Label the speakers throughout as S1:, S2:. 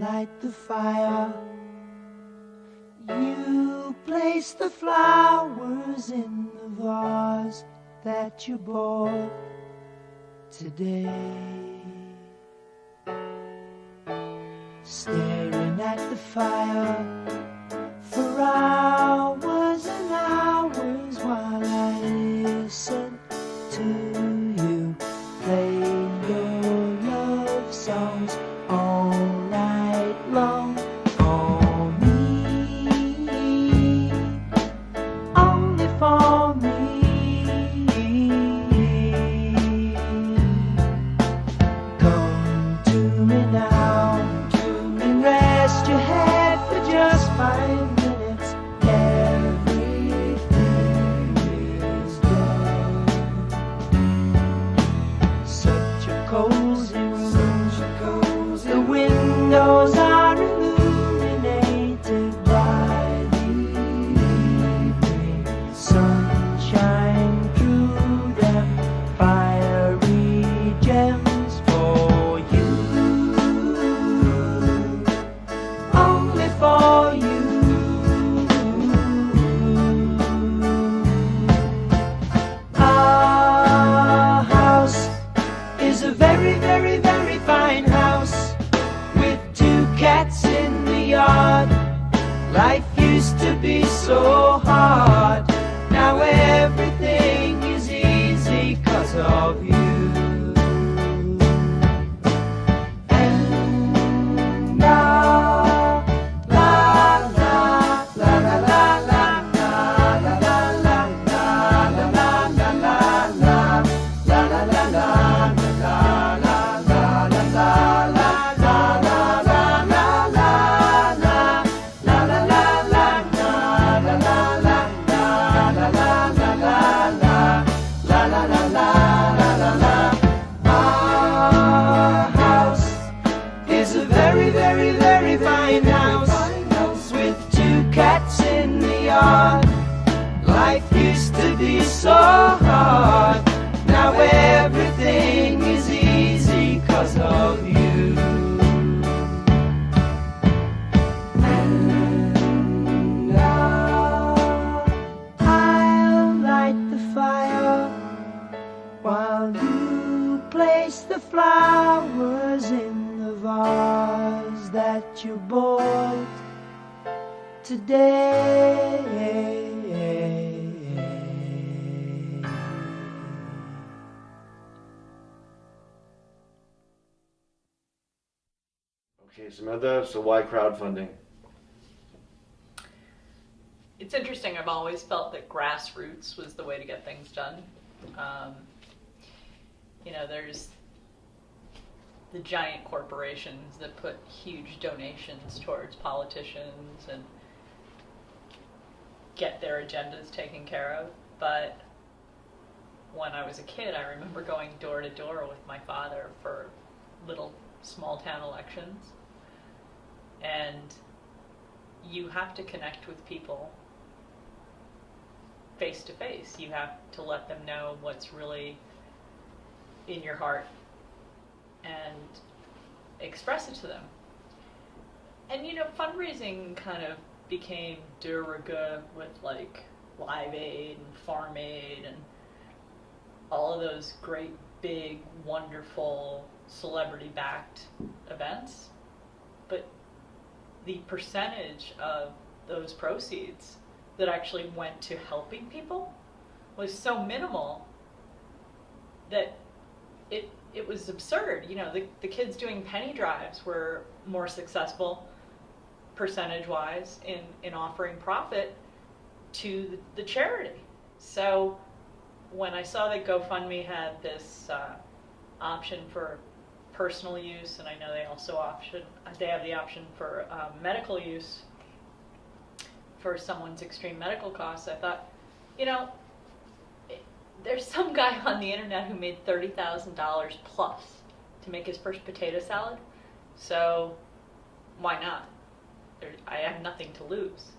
S1: light the fire. You place the flowers in the vase that you bought today. Staring at the fire for hours and hours while I listen to you play your love songs all night long. For me, only for me. Come to me now and rest your head for just 5 minutes. Everything is done. Such a cozy room. The windows are illuminated by the evening sunshine through them. Fiery gems for you, only for you. Our house is a very, very, very fine house with 2 cats in the yard. Life used to be so hard. Now everything is easy 'cause of you. And la la la la la la la la la la la la la la la la la Our house is a very, very, very fine house with 2 cats in the yard. Life used to be so hard. Now everything is easy 'cause of you. And now I'll light the fire while you place the flowers in the vase that you bought today.
S2: Okay, Samantha, so why crowdfunding?
S3: It's interesting. I've always felt that grassroots was the way to get things done. There's the giant corporations that put huge donations towards politicians and get their agendas taken care of. But when I was a kid, I remember going door to door with my father for little small town elections. And you have to connect with people face to face. You have to let them know what's really in your heart and express it to them. And fundraising kind of became de rigueur with like Live Aid and Farm Aid and all of those great big wonderful celebrity-backed events. But the percentage of those proceeds that actually went to helping people was so minimal that it was absurd. The kids doing penny drives were more successful percentage-wise in offering profit to the charity. So when I saw that GoFundMe had this option for personal use, and I know they have the option for medical use for someone's extreme medical costs, I thought, there's some guy on the internet who made $30,000 plus to make his first potato salad, so why not? I have nothing to lose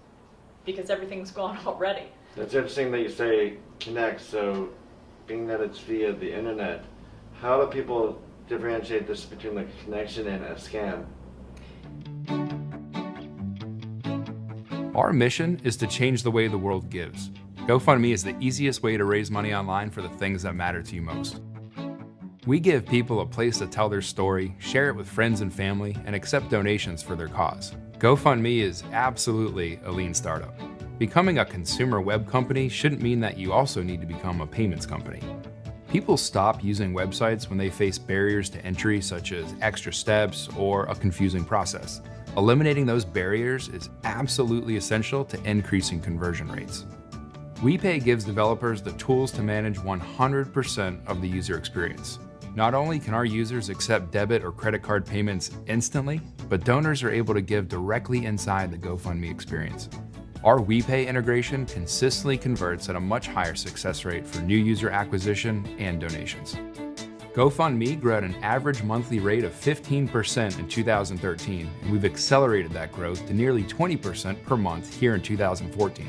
S3: because everything's gone already.
S2: It's interesting that you say connect, so being that it's via the internet, how do people differentiate this between like a connection and a scam?
S4: Our mission is to change the way the world gives. GoFundMe is the easiest way to raise money online for the things that matter to you most. We give people a place to tell their story, share it with friends and family, and accept donations for their cause. GoFundMe is absolutely a lean startup. Becoming a consumer web company shouldn't mean that you also need to become a payments company. People stop using websites when they face barriers to entry such as extra steps or a confusing process. Eliminating those barriers is absolutely essential to increasing conversion rates. WePay gives developers the tools to manage 100% of the user experience. Not only can our users accept debit or credit card payments instantly, but donors are able to give directly inside the GoFundMe experience. Our WePay integration consistently converts at a much higher success rate for new user acquisition and donations. GoFundMe grew at an average monthly rate of 15% in 2013, and we've accelerated that growth to nearly 20% per month here in 2014.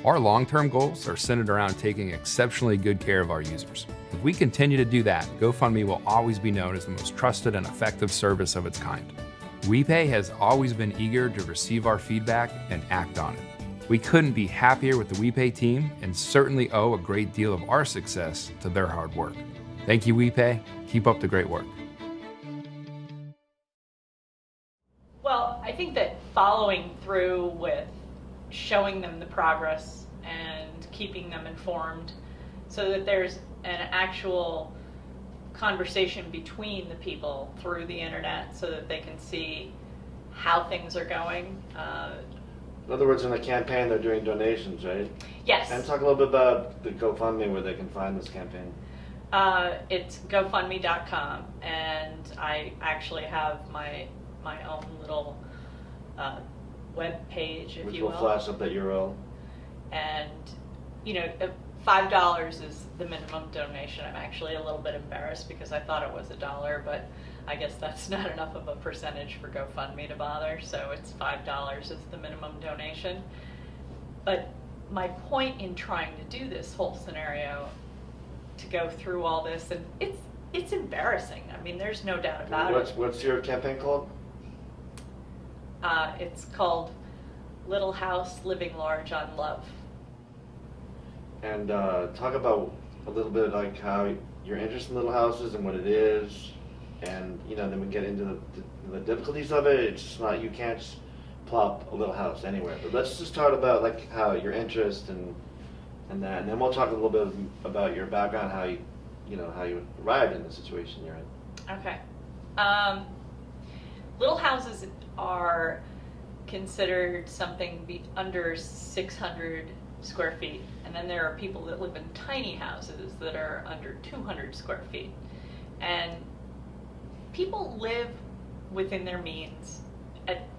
S4: Our long-term goals are centered around taking exceptionally good care of our users. If we continue to do that, GoFundMe will always be known as the most trusted and effective service of its kind. WePay has always been eager to receive our feedback and act on it. We couldn't be happier with the WePay team and certainly owe a great deal of our success to their hard work. Thank you, WePay. Keep up the great work.
S3: Well, I think that following through with showing them the progress and keeping them informed so that there's an actual conversation between the people through the internet so that they can see how things are going.
S2: In other words, in the campaign, they're doing donations, right?
S3: Yes.
S2: And talk a little bit about the GoFundMe, where they can find this campaign.
S3: It's GoFundMe.com, and I actually have my own little web page, if
S2: Which
S3: you will.
S2: will flash up that URL.
S3: And, $5 is the minimum donation. I'm actually a little bit embarrassed because I thought it was $1, but I guess that's not enough of a percentage for GoFundMe to bother, so it's $5 is the minimum donation. But my point in trying to do this whole scenario, to go through all this, and it's embarrassing. I mean, there's no doubt about it.
S2: What's your campaign called?
S3: It's called Little House Living Large on Love.
S2: And talk about a little bit like how your interest in little houses and what it is, and then we get into the difficulties of it. It's just not, you can't just plop a little house anywhere. But let's just talk about like how your interest and that, and then we'll talk a little bit about your background, how you arrived in the situation you're in.
S3: Okay. Little houses are considered something under 600 square feet, and then there are people that live in tiny houses that are under 200 square feet. And people live within their means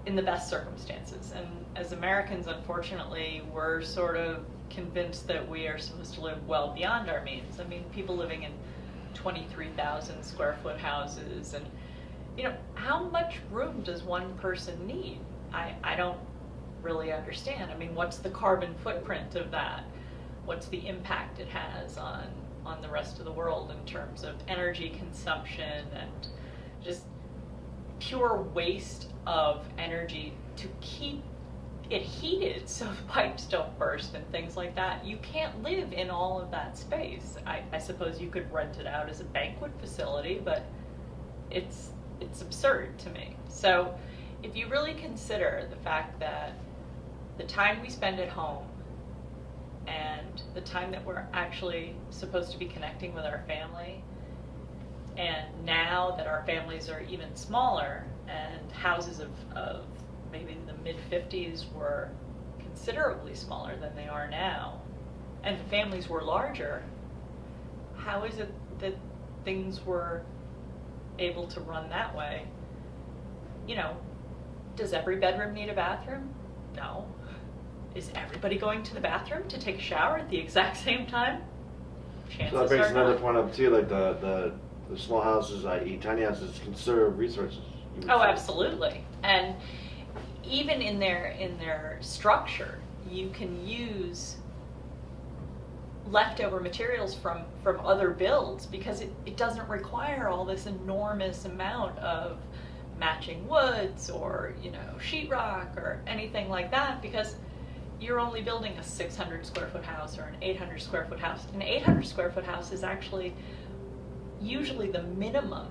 S3: in the best circumstances. And as Americans, unfortunately, we're sort of convinced that we are supposed to live well beyond our means. I mean, people living in 23,000 square foot houses, and how much room does one person need? I don't really understand. I mean, what's the carbon footprint of that? What's the impact it has on the rest of the world in terms of energy consumption and just pure waste of energy to keep it heated so the pipes don't burst and things like that? You can't live in all of that space. I suppose you could rent it out as a banquet facility, but it's absurd to me. So if you really consider the fact that the time we spend at home and the time that we're actually supposed to be connecting with our family, and now that our families are even smaller and houses of maybe the mid-50s were considerably smaller than they are now, and the families were larger, how is it that things were able to run that way? Does every bedroom need a bathroom? No. Is everybody going to the bathroom to take a shower at the exact same time? Chances
S2: So that brings
S3: are
S2: another
S3: not.
S2: point up too, like the small houses, i.e. tiny houses, conserve resources. you would
S3: Oh,
S2: say.
S3: absolutely. And even in their structure, you can use leftover materials from other builds because it doesn't require all this enormous amount of matching woods or sheetrock or anything like that, because you're only building a 600 square foot house or an 800 square foot house. An 800 square foot house is actually usually the minimum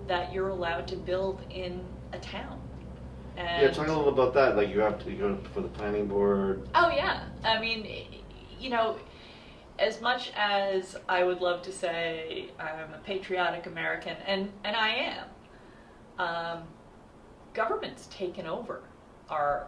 S3: that you're allowed to build in a town. And
S2: Yeah, talk a little about that. Like you have to go for the planning board.
S3: oh yeah, I mean, you know, as much as I would love to say I'm a patriotic American, and I am, government's taken over our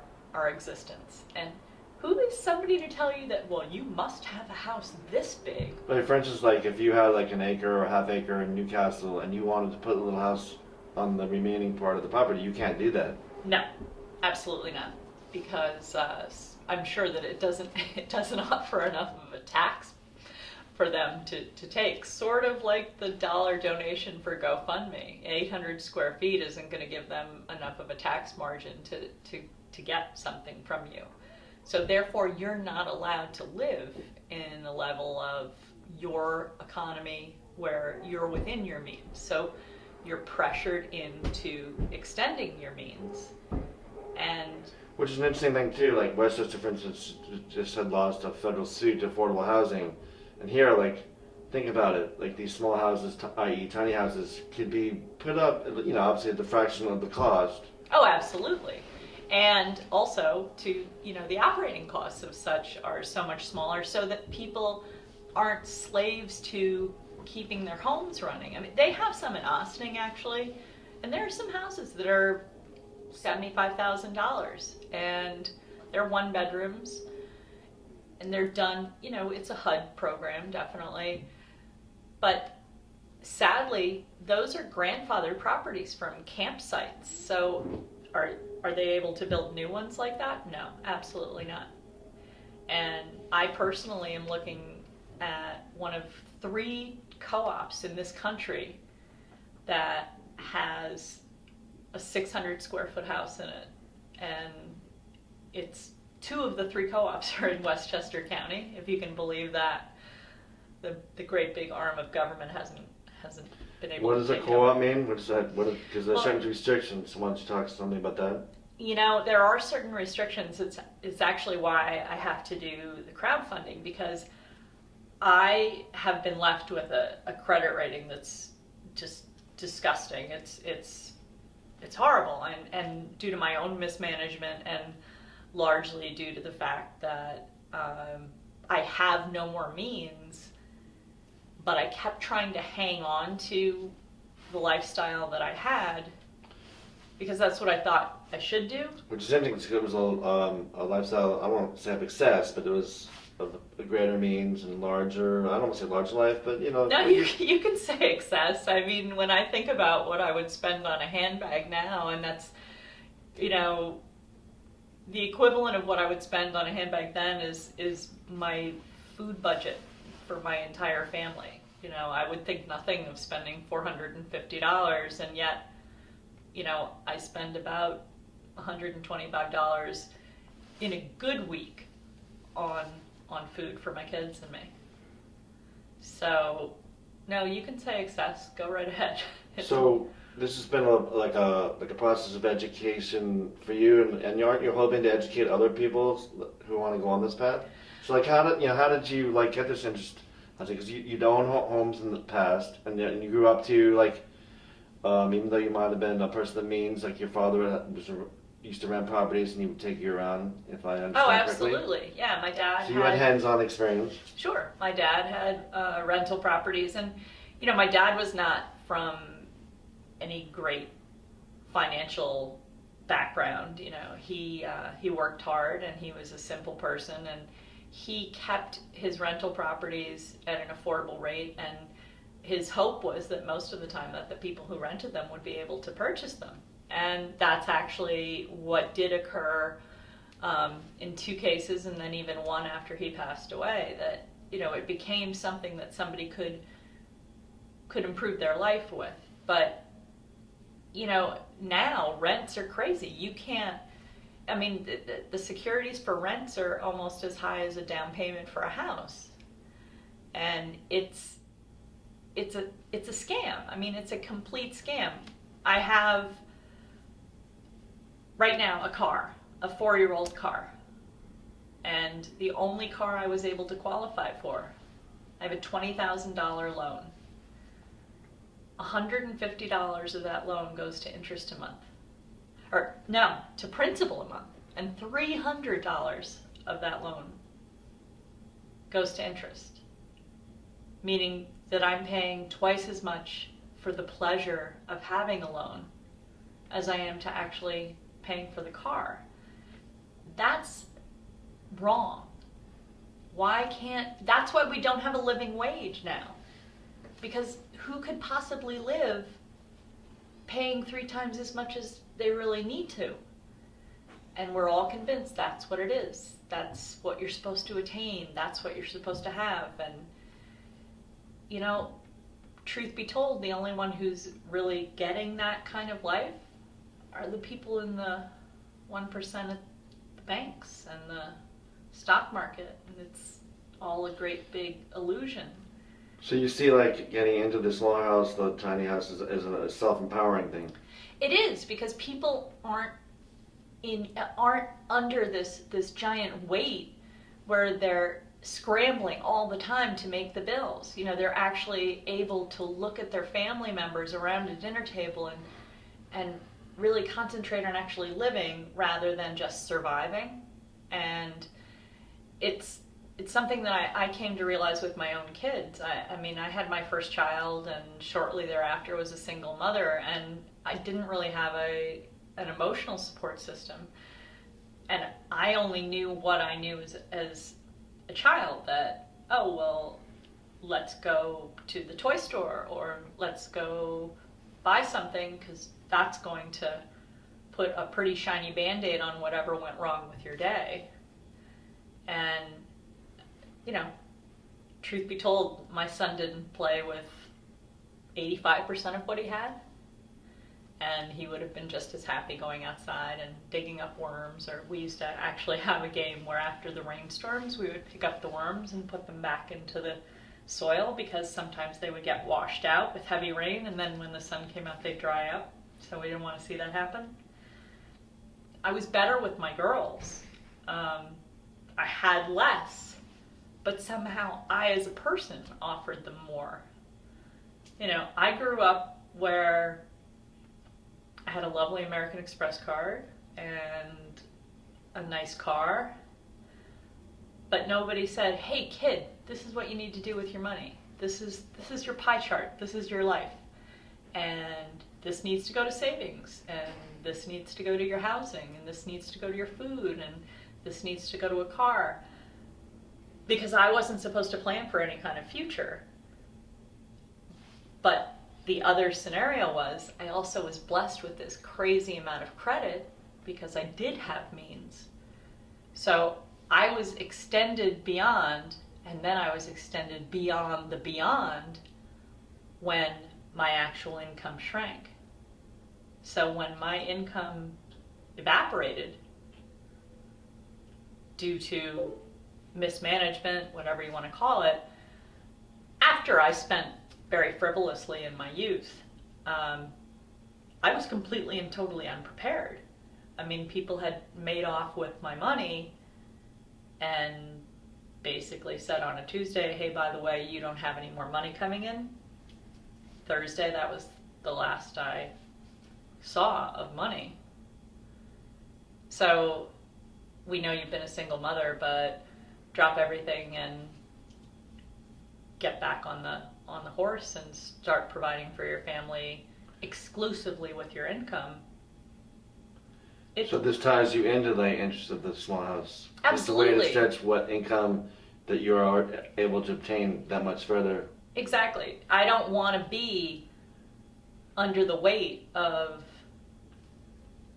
S3: existence. And who is somebody to tell you that, well, you must have a house this big?
S2: Like for instance, like if you had like an acre or a half acre in Newcastle and you wanted to put a little house on the remaining part of the property, you can't do that.
S3: No, absolutely not, because I'm sure that it doesn't offer enough of a tax for them to take. Sort of like the dollar donation for GoFundMe. 800 square feet isn't going to give them enough of a tax margin to get something from you. So therefore, you're not allowed to live in a level of your economy where you're within your means. So you're pressured into extending your means. And
S2: Which is an interesting thing too. Like Westchester, for instance, just had lost a federal suit to affordable housing, and here, like, think about it. Like these small houses, i.e., tiny houses, could be put up. You know, obviously at the fraction of the cost.
S3: oh, absolutely. And also to, the operating costs of such are so much smaller so that people aren't slaves to keeping their homes running. I mean, they have some in Austin actually, and there are some houses that are $75,000 and they're one bedrooms and they're done, it's a HUD program, definitely. But sadly, those are grandfathered properties from campsites. So are they able to build new ones like that? No, absolutely not. And I personally am looking at one of 3 co-ops in this country that has a 600 square foot house in it. And it's 2 of the 3 co-ops are in Westchester County, if you can believe that. The great big arm of government hasn't been able
S2: What
S3: to
S2: does a
S3: take
S2: co-op
S3: over.
S2: mean? What is that? Because there's
S3: Well,
S2: certain restrictions. So why don't you talk something about that?
S3: There are certain restrictions. It's actually why I have to do the crowdfunding, because I have been left with a credit rating that's just disgusting. It's horrible, and due to my own mismanagement, and largely due to the fact that I have no more means, but I kept trying to hang on to the lifestyle that I had because that's what I thought I should do.
S2: Which is interesting because it was a lifestyle, I won't say of excess, but it was of a greater means and larger, I don't want to say larger life, but
S3: No, you can say excess. I mean, when I think about what I would spend on a handbag now, and that's, the equivalent of what I would spend on a handbag then is my food budget for my entire family. I would think nothing of spending $450, and yet, I spend about $125 in a good week on food for my kids and me. So, no, you can say excess. Go right ahead.
S2: So this has been like a process of education for you, and aren't you hoping to educate other people who want to go on this path? So like how did you like get this interest? Because you'd owned homes in the past, and you grew up to like even though you might have been a person of means, like your father used to rent properties and he would take you around, if I understand
S3: Oh,
S2: correctly.
S3: absolutely. Yeah, my dad
S2: So you had hands-on experience.
S3: Sure. My dad had rental properties, and, my dad was not from any great financial background. He worked hard, and he was a simple person, and he kept his rental properties at an affordable rate, and his hope was that most of the time that the people who rented them would be able to purchase them. And that's actually what did occur in 2 cases, and then even one after he passed away, that, it became something that somebody could improve their life with. But, now rents are crazy. You can't, the securities for rents are almost as high as a down payment for a house. And it's a scam. It's a complete scam. I have right now a 4-year-old car. And the only car I was able to qualify for, I have a $20,000 loan. $150 of that loan goes to interest a month. Or, no, to principal a month. And $300 of that loan goes to interest. Meaning that I'm paying twice as much for the pleasure of having a loan as I am to actually paying for the car. That's wrong. That's why we don't have a living wage now. Because who could possibly live paying 3 times as much as they really need to? And we're all convinced that's what it is. That's what you're supposed to attain. That's what you're supposed to have. And, you know, truth be told, the only one who's really getting that kind of life are the people in the 1% of the banks and the stock market. And it's all a great big illusion.
S2: So you see, like, getting into this small house, the tiny house, is a self-empowering thing.
S3: It is, because people aren't under this giant weight where they're scrambling all the time to make the bills. You know, they're actually able to look at their family members around a dinner table and really concentrate on actually living rather than just surviving. And it's something that I came to realize with my own kids. I mean, I had my first child, and shortly thereafter was a single mother, and I didn't really have an emotional support system. And I only knew what I knew as a child, that, oh, well, let's go to the toy store, or let's go buy something, because that's going to put a pretty shiny Band-Aid on whatever went wrong with your day. And, you know, truth be told, my son didn't play with 85% of what he had. And he would have been just as happy going outside and digging up worms. Or we used to actually have a game where after the rainstorms, we would pick up the worms and put them back into the soil, because sometimes they would get washed out with heavy rain, and then when the sun came out, they'd dry up. So we didn't want to see that happen. I was better with my girls. I had less, but somehow I, as a person, offered them more. You know, I grew up where I had a lovely American Express card and a nice car, but nobody said, hey kid, this is what you need to do with your money. This is your pie chart. This is your life. And this needs to go to savings, and this needs to go to your housing, and this needs to go to your food, and this needs to go to a car. Because I wasn't supposed to plan for any kind of future. But the other scenario was, I also was blessed with this crazy amount of credit because I did have means. So I was extended beyond, and then I was extended beyond the beyond when my actual income shrank. So when my income evaporated due to mismanagement, whatever you want to call it, after I spent very frivolously in my youth, I was completely and totally unprepared. I mean, people had made off with my money and basically said on a Tuesday, hey, by the way, you don't have any more money coming in. Thursday, that was the last I saw of money. So we know you've been a single mother, but drop everything and get back on the horse and start providing for your family exclusively with your income.
S2: So this ties you into the interest of the small house.
S3: Absolutely.
S2: It's a way to stretch what income that you are able to obtain that much further.
S3: Exactly. I don't want to be under the weight of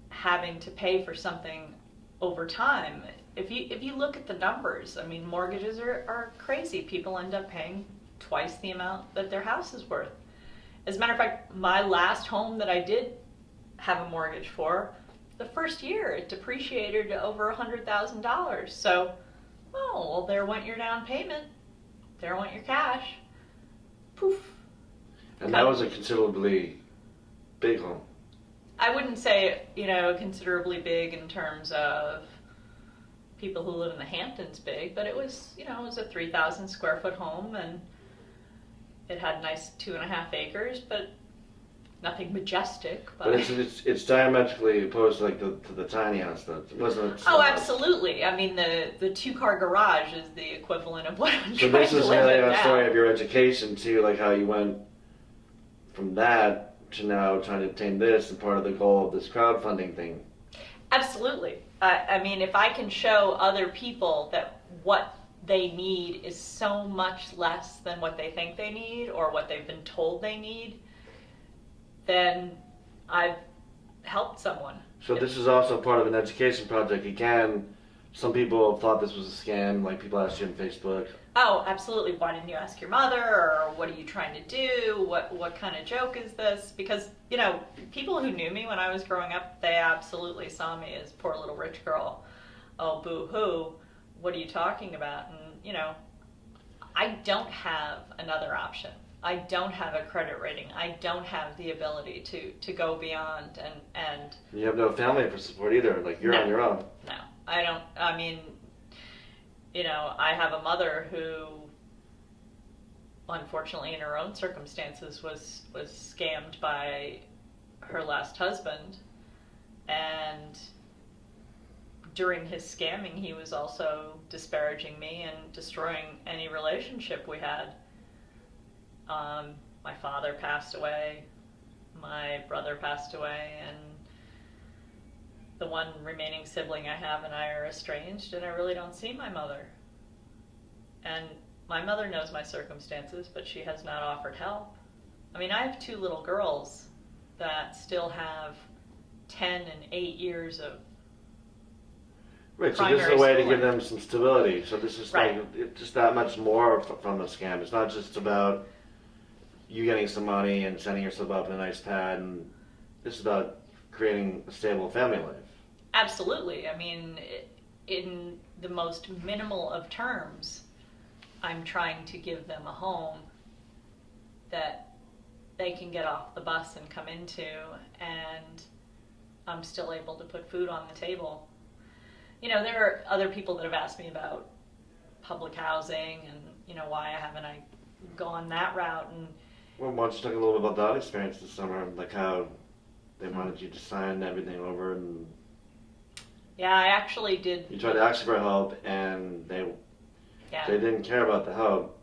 S3: having to pay for something over time. If you look at the numbers, I mean, mortgages are crazy. People end up paying twice the amount that their house is worth. As a matter of fact, my last home that I did have a mortgage for, the first year it depreciated to over $100,000. So, oh, well, there went your down payment. There went your cash. Poof.
S2: And that was a considerably big home.
S3: I wouldn't say, considerably big in terms of people who live in the Hamptons big, but it was, it was a 3,000 square foot home, and it had a nice 2.5 acres, but nothing majestic.
S2: But it's diametrically opposed to the tiny house though. It wasn't a small
S3: Oh,
S2: house.
S3: absolutely. I mean, the 2-car garage is the equivalent of what I'm
S2: So
S3: trying
S2: this
S3: to
S2: is
S3: live
S2: really
S3: in
S2: a
S3: now.
S2: story of your education too, like how you went from that to now trying to obtain this, and part of the goal of this crowdfunding thing.
S3: Absolutely. I mean, if I can show other people that what they need is so much less than what they think they need or what they've been told they need, then I've helped someone.
S2: So this is also part of an education project. Again, some people have thought this was a scam, like people asked you on Facebook.
S3: Oh, absolutely. Why didn't you ask your mother? Or what are you trying to do? What kind of joke is this? Because, people who knew me when I was growing up, they absolutely saw me as poor little rich girl. Oh, boo-hoo. What are you talking about? And, I don't have another option. I don't have a credit rating. I don't have the ability to go beyond and
S2: You have no family for support either. Like you're
S3: No.
S2: on your own.
S3: no, I don't. I mean, I have a mother who, unfortunately, in her own circumstances, was scammed by her last husband, and during his scamming, he was also disparaging me and destroying any relationship we had. My father passed away, my brother passed away, and the one remaining sibling I have and I are estranged, and I really don't see my mother. And my mother knows my circumstances, but she has not offered help. I mean, I have 2 little girls that still have 10 and 8 years of
S2: Right, so this is a
S3: primary
S2: way to
S3: schooling.
S2: give them some stability. So this is
S3: Right.
S2: it's just that much more from a scam. It's not just about you getting some money and setting yourself up in a nice pad, and this is about creating a stable family life.
S3: Absolutely. I mean, in the most minimal of terms, I'm trying to give them a home that they can get off the bus and come into, and I'm still able to put food on the table. There are other people that have asked me about public housing and, why haven't I gone that route? And
S2: Well, why don't you talk a little bit about that experience this summer, like how they wanted you to sign everything over, and
S3: yeah, I actually did.
S2: you tried to ask for help, and they
S3: Yeah.
S2: didn't care about the help.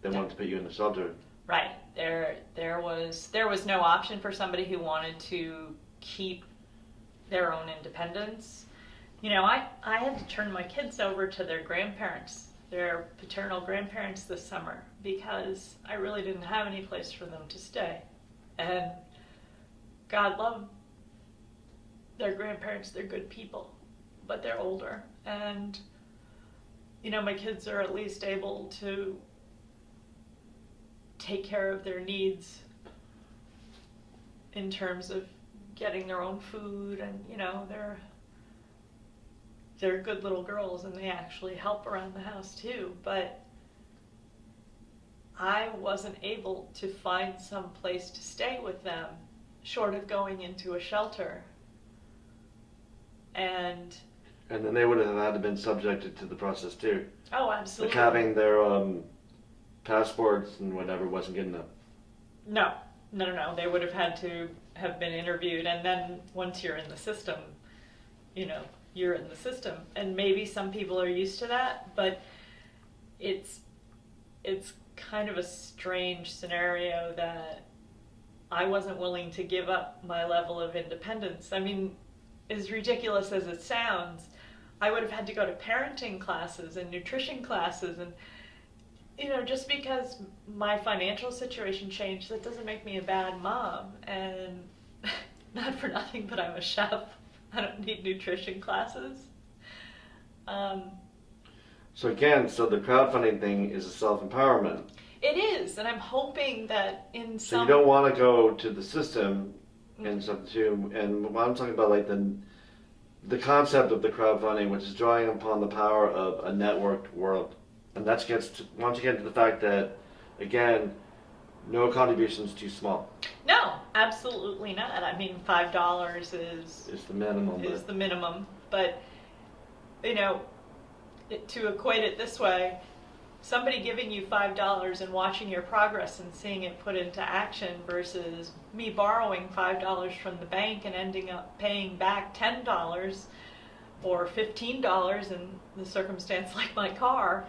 S2: They wanted to put you in the shelter.
S3: Right. There was no option for somebody who wanted to keep their own independence. I had to turn my kids over to their grandparents, their paternal grandparents this summer, because I really didn't have any place for them to stay. And God love their grandparents, they're good people, but they're older. And, my kids are at least able to take care of their needs in terms of getting their own food, and they're good little girls and they actually help around the house too. But I wasn't able to find some place to stay with them short of going into a shelter. And
S2: then they would have had to been subjected to the process too.
S3: oh,
S2: Like
S3: absolutely.
S2: having their passports and whatever wasn't good enough.
S3: No. They would have had to have been interviewed, and then once you're in the system, you're in the system. And maybe some people are used to that, but it's kind of a strange scenario that I wasn't willing to give up my level of independence. I mean, as ridiculous as it sounds, I would have had to go to parenting classes and nutrition classes, and just because my financial situation changed, that doesn't make me a bad mom. And not for nothing, but I'm a chef. I don't need nutrition classes.
S2: So again, the crowdfunding thing is a self-empowerment.
S3: It is, and I'm hoping that in
S2: So
S3: some...
S2: you don't want to go to the system and stuff too. And what I'm talking about, like the concept of the crowdfunding, which is drawing upon the power of a networked world. And that gets to, once you get to the fact that, again, no contribution is too small.
S3: No, absolutely not. I mean, $5 is
S2: It's the minimum.
S3: the minimum, but you know, to equate it this way, somebody giving you $5 and watching your progress and seeing it put into action versus me borrowing $5 from the bank and ending up paying back $10 or $15 in the circumstance like my car,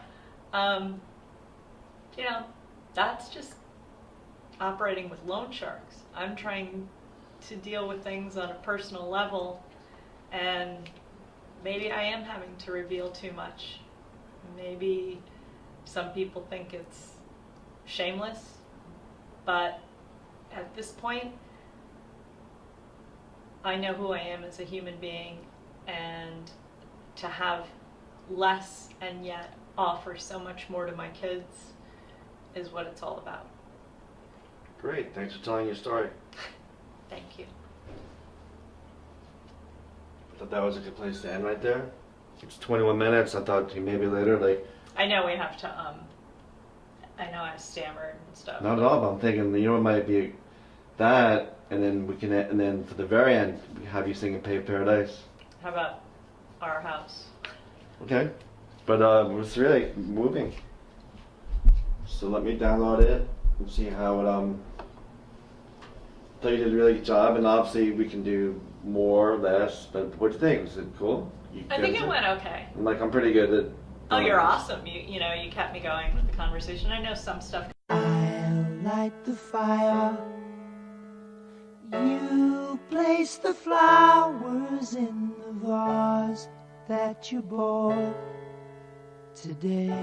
S3: you know, that's just operating with loan sharks. I'm trying to deal with things on a personal level, and maybe I am having to reveal too much. Maybe some people think it's shameless, but at this point, I know who I am as a human being, and to have less and yet offer so much more to my kids is what it's all about.
S2: Great, thanks for telling your story.
S3: Thank you.
S2: I thought that was a good place to end right there. It's 21 minutes. I thought maybe later, like.
S3: I know we have to, I know I stammered and stuff.
S2: Not at all, but I'm thinking, you know, it might be that, and then we can, and then for the very end, we have you singing Paved Paradise.
S3: How about Our House?
S2: Okay. But it's really moving. So let me download it and see how it, I thought you did a really good job, and obviously we can do more or less, but what do you think? Is it cool?
S3: I think it went okay.
S2: I'm pretty good at.
S3: Oh, you're awesome. You know, you kept me going with the conversation. I know some stuff.
S1: I'll light the fire. You place the flowers in the vase that you bought today.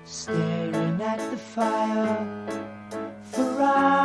S1: Staring at the fire for hours.